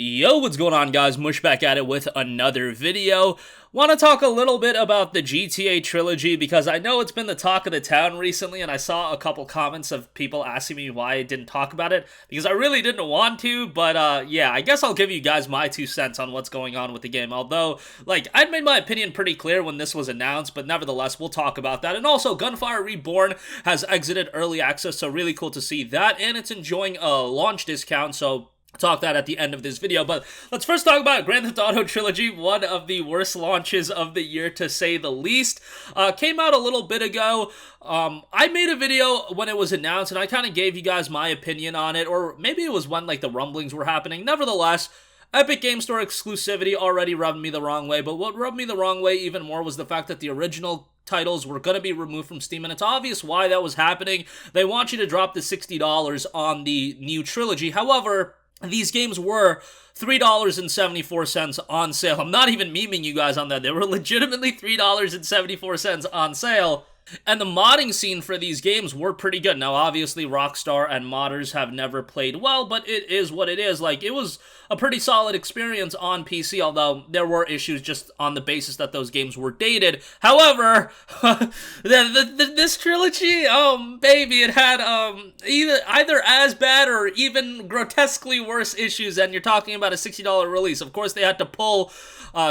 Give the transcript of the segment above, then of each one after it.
Yo, what's going on, guys? Mush back at it with another video. Want to talk a little bit about the GTA Trilogy because I know it's been the talk of the town recently, and I saw a couple comments of people asking me why I didn't talk about it because I really didn't want to, but yeah, I guess I'll give you guys my 2 cents on what's going on with the game. Although, I'd made my opinion pretty clear when this was announced, but nevertheless, we'll talk about that. And also, Gunfire Reborn has exited early access, so really cool to see that, and it's enjoying a launch discount, so talk that at the end of this video. But let's first talk about Grand Theft Auto Trilogy, one of the worst launches of the year to say the least. Came out a little bit ago. I made a video when it was announced and I kind of gave you guys my opinion on it, or maybe it was when the rumblings were happening. Nevertheless, Epic Game Store exclusivity already rubbed me the wrong way, but what rubbed me the wrong way even more was the fact that the original titles were going to be removed from Steam, and it's obvious why that was happening. They want you to drop the $60 on the new Trilogy. However, these games were $3.74 on sale. I'm not even memeing you guys on that. They were legitimately $3.74 on sale. And the modding scene for these games were pretty good. Now, obviously, Rockstar and modders have never played well, but it is what it is. It was a pretty solid experience on PC, although there were issues just on the basis that those games were dated. However, this trilogy, baby, it had either as bad or even grotesquely worse issues, and you're talking about a $60 release. Of course, they had to pull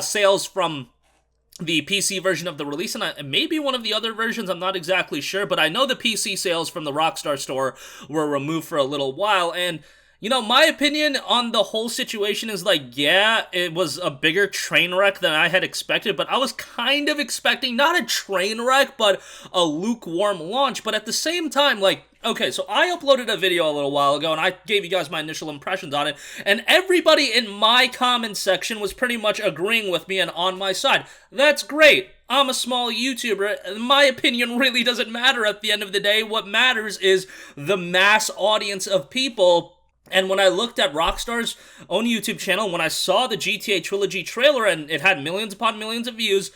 sales from the PC version of the release, and maybe one of the other versions, I'm not exactly sure, but I know the PC sales from the Rockstar store were removed for a little while, and, you know, my opinion on the whole situation is, yeah, it was a bigger train wreck than I had expected, but I was kind of expecting, not a train wreck, but a lukewarm launch, but at the same time, okay, so I uploaded a video a little while ago, and I gave you guys my initial impressions on it, and everybody in my comment section was pretty much agreeing with me and on my side. That's great. I'm a small YouTuber. My opinion really doesn't matter at the end of the day. What matters is the mass audience of people. And when I looked at Rockstar's own YouTube channel, when I saw the GTA Trilogy trailer, and it had millions upon millions of views,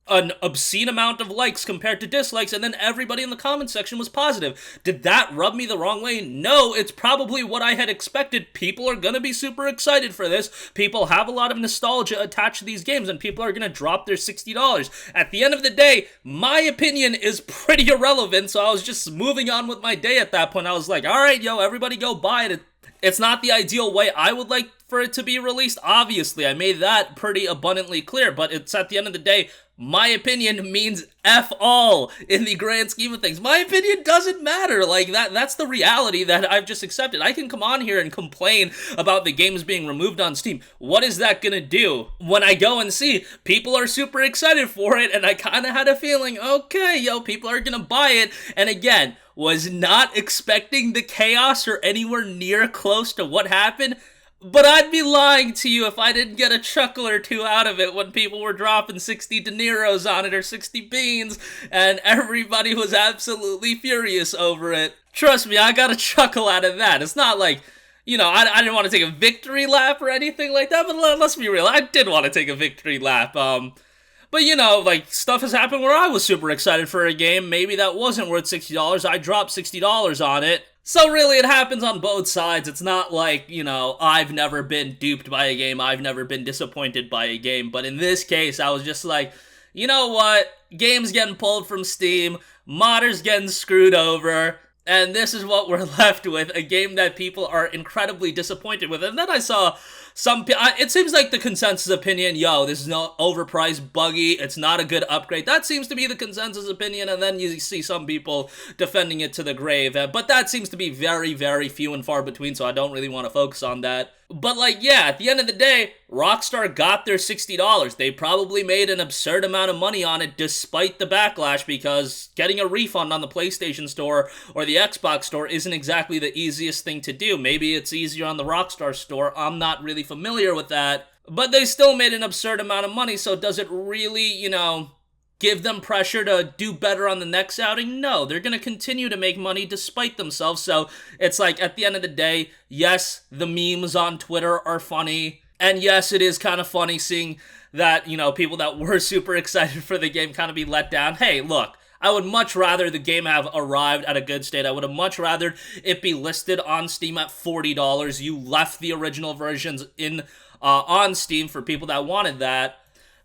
an obscene amount of likes compared to dislikes, and then everybody in the comment section was positive. Did that rub me the wrong way? No, it's probably what I had expected. People are gonna be super excited for this. People have a lot of nostalgia attached to these games, and people are gonna drop their $60. At the end of the day, my opinion is pretty irrelevant, so I was just moving on with my day at that point. I was like, alright, yo, everybody go buy it. It's not the ideal way I would like for it to be released. Obviously, I made that pretty abundantly clear, but it's at the end of the day, my opinion means F all in the grand scheme of things. My opinion doesn't matter. That's the reality that I've just accepted. I can come on here and complain about the games being removed on Steam. What is that gonna do? When I go and see people are super excited for it, and I kind of had a feeling, okay, yo, people are gonna buy it, and again, was not expecting the chaos or anywhere near close to what happened. But I'd be lying to you if I didn't get a chuckle or two out of it when people were dropping 60 De Niros on it or 60 beans, and everybody was absolutely furious over it. Trust me, I got a chuckle out of that. It's not like, you know, I didn't want to take a victory lap or anything like that, but let's be real, I did want to take a victory lap. But, you know, stuff has happened where I was super excited for a game. Maybe that wasn't worth $60. I dropped $60 on it. So really, it happens on both sides. It's not like, you know, I've never been duped by a game. I've never been disappointed by a game. But in this case, I was just like, you know what? Game's getting pulled from Steam. Modders getting screwed over. And this is what we're left with, a game that people are incredibly disappointed with. And then I saw it seems like the consensus opinion, yo, this is not overpriced, buggy, it's not a good upgrade. That seems to be the consensus opinion, and then you see some people defending it to the grave. But that seems to be very, very few and far between, so I don't really want to focus on that. But yeah, at the end of the day, Rockstar got their $60. They probably made an absurd amount of money on it despite the backlash, because getting a refund on the PlayStation Store or the Xbox Store isn't exactly the easiest thing to do. Maybe it's easier on the Rockstar Store. I'm not really familiar with that. But they still made an absurd amount of money, so does it really, you know, give them pressure to do better on the next outing? No, they're going to continue to make money despite themselves. So it's at the end of the day, yes, the memes on Twitter are funny. And yes, it is kind of funny seeing that, you know, people that were super excited for the game kind of be let down. Hey, look, I would much rather the game have arrived at a good state. I would have much rather it be listed on Steam at $40. You left the original versions in on Steam for people that wanted that.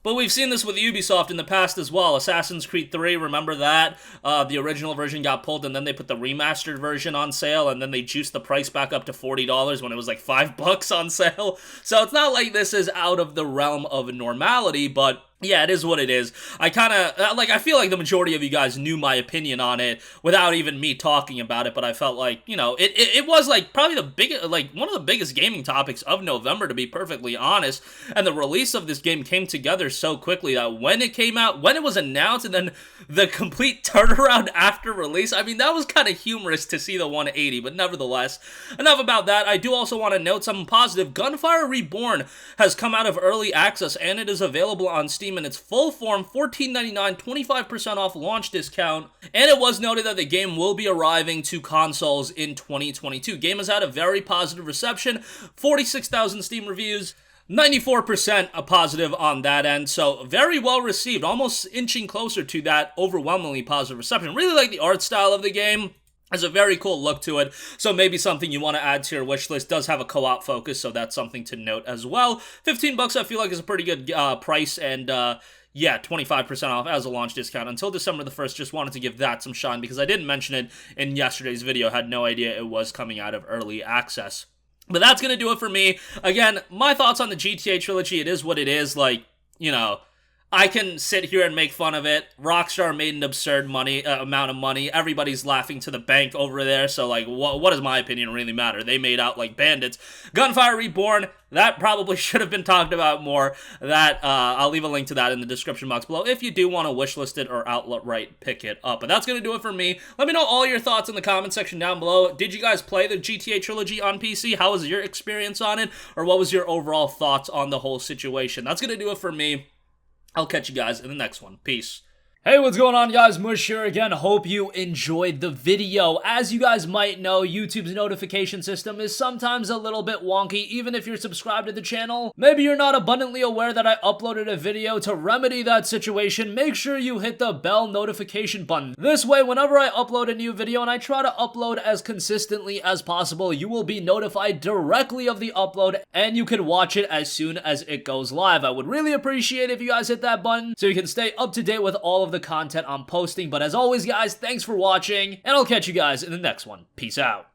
But we've seen this with Ubisoft in the past as well. Assassin's Creed 3, remember that? The original version got pulled, and then they put the remastered version on sale, and then they juiced the price back up to $40 when it was like $5 on sale. So it's not like this is out of the realm of normality, but yeah, it is what it is. I feel like the majority of you guys knew my opinion on it without even me talking about it, but I felt like, you know, it was like probably one of the biggest gaming topics of November, to be perfectly honest, and the release of this game came together so quickly that when it came out, when it was announced, and then the complete turnaround after release, I mean, that was kind of humorous to see the 180, but nevertheless, enough about that. I do also want to note something positive. Gunfire Reborn has come out of early access, and it is available on Steam in its full form, $14.99, 25% off launch discount, and it was noted that the game will be arriving to consoles in 2022. Game has had a very positive reception, 46,000 Steam reviews, 94% a positive on that end, so very well received, almost inching closer to that overwhelmingly positive reception. Really like the art style of the game. Has a very cool look to it, so maybe something you want to add to your wish list. Does have a co-op focus, so that's something to note as well. $15 I feel like is a pretty good price, and yeah, 25% off as a launch discount until December the 1st. Just wanted to give that some shine because I didn't mention it in yesterday's video. Had no idea it was coming out of early access. But that's going to do it for me. Again, my thoughts on the GTA Trilogy, it is what it is. Like, you know, I can sit here and make fun of it. Rockstar made an absurd amount of money. Everybody's laughing to the bank over there, so, like, what does my opinion really matter? They made out like bandits. Gunfire Reborn, that probably should have been talked about more. That, I'll leave a link to that in the description box below if you do want to wishlist it or outright pick it up. But that's going to do it for me. Let me know all your thoughts in the comment section down below. Did you guys play the GTA Trilogy on PC? How was your experience on it? Or what was your overall thoughts on the whole situation? That's going to do it for me. I'll catch you guys in the next one. Peace. Hey, what's going on, guys? Mush here again. Hope you enjoyed the video. As you guys might know, YouTube's notification system is sometimes a little bit wonky, even if you're subscribed to the channel. Maybe you're not abundantly aware that I uploaded a video. To remedy that situation, make sure you hit the bell notification button. This way, whenever I upload a new video, and I try to upload as consistently as possible, you will be notified directly of the upload, and you can watch it as soon as it goes live. I would really appreciate if you guys hit that button so you can stay up to date with all of the content I'm posting. But as always, guys, thanks for watching, and I'll catch you guys in the next one. Peace out.